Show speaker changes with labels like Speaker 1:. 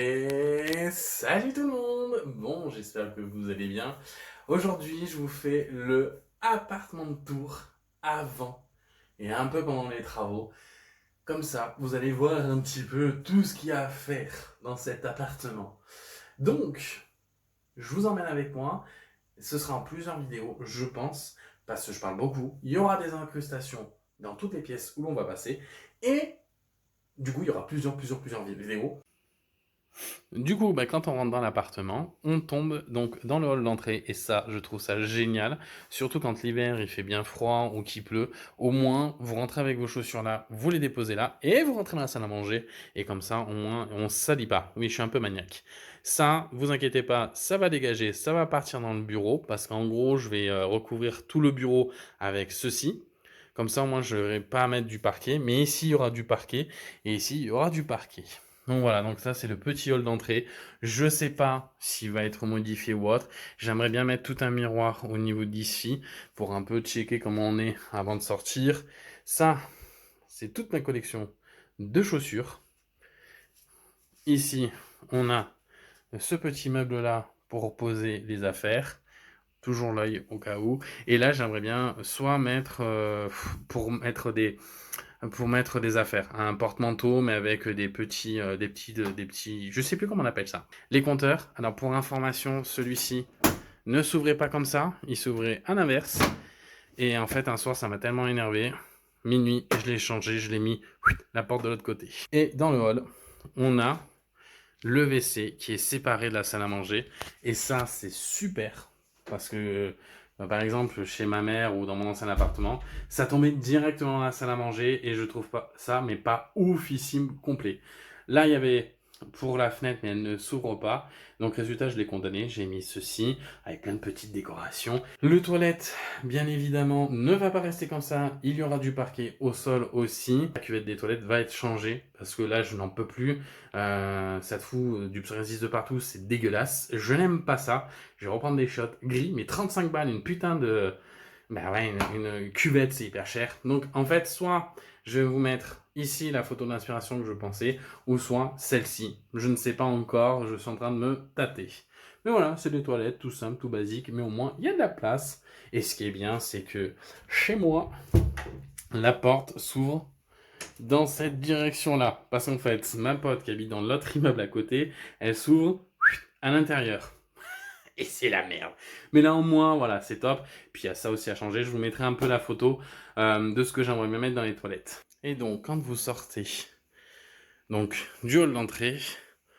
Speaker 1: Et salut tout le monde! Bon, j'espère que vous allez bien. Aujourd'hui, je vous fais le appartement de tour avant et un peu pendant les travaux. Comme ça, vous allez voir un petit peu tout ce qu'il y a à faire dans cet appartement. Donc, je vous emmène avec moi. Ce sera en plusieurs vidéos, je pense, parce que je parle beaucoup. Il y aura des incrustations dans toutes les pièces où l'on va passer. Et du coup, il y aura plusieurs vidéos. Du coup, quand on rentre dans l'appartement, on tombe donc dans le hall d'entrée et ça, je trouve ça génial. Surtout quand l'hiver il fait bien froid ou qu'il pleut. Au moins, vous rentrez avec vos chaussures là, vous les déposez là et vous rentrez dans la salle à manger. Et comme ça, au moins, on ne salit pas. Oui, je suis un peu maniaque. Ça, vous inquiétez pas, ça va dégager, ça va partir dans le bureau parce qu'en gros, je vais recouvrir tout le bureau avec ceci. Comme ça, au moins, je n'aurai pas à mettre du parquet. Mais ici, il y aura du parquet et ici, il y aura du parquet. Donc voilà, donc ça c'est le petit hall d'entrée. Je sais pas s'il va être modifié ou autre. J'aimerais bien mettre tout un miroir au niveau d'ici pour un peu checker comment on est avant de sortir. Ça, c'est toute ma collection de chaussures. Ici, on a ce petit meuble là pour poser les affaires. Toujours l'œil au cas où. Et là, j'aimerais bien soit mettre pour mettre des affaires, un porte-manteau, mais avec des petits, je sais plus comment on appelle ça. Les compteurs. Alors pour information, celui-ci ne s'ouvrait pas comme ça, il s'ouvrait à l'inverse. Et en fait, un soir, ça m'a tellement énervé. Minuit, je l'ai changé, je l'ai mis la porte de l'autre côté. Et dans le hall, on a le WC qui est séparé de la salle à manger. Et ça, c'est super parce que par exemple, chez ma mère ou dans mon ancien appartement, ça tombait directement dans la salle à manger et je trouve pas ça, mais pas oufissime complet. Là, il y avait pour la fenêtre, mais elle ne s'ouvre pas. Donc, résultat, je l'ai condamné. J'ai mis ceci avec plein de petites décorations. Le toilette, bien évidemment, ne va pas rester comme ça. Il y aura du parquet au sol aussi. La cuvette des toilettes va être changée parce que là, je n'en peux plus. Ça te fout du psoriasis de partout, c'est dégueulasse. Je n'aime pas ça. Je vais reprendre des shots gris, mais 35 balles, une putain de... Bah ouais, une cuvette, c'est hyper cher. Donc en fait, soit je vais vous mettre ici la photo d'inspiration que je pensais, ou soit celle-ci. Je ne sais pas encore, je suis en train de me tâter. Mais voilà, c'est des toilettes, tout simple, tout basique, mais au moins il y a de la place. Et ce qui est bien, c'est que chez moi, la porte s'ouvre dans cette direction-là. Parce qu'en fait, ma pote qui habite dans l'autre immeuble à côté, elle s'ouvre à l'intérieur. Et c'est la merde. Mais là, au moins, voilà, c'est top. Puis il y a ça aussi à changer. Je vous mettrai un peu la photo de ce que j'aimerais bien mettre dans les toilettes. Et donc, quand vous sortez donc du hall d'entrée,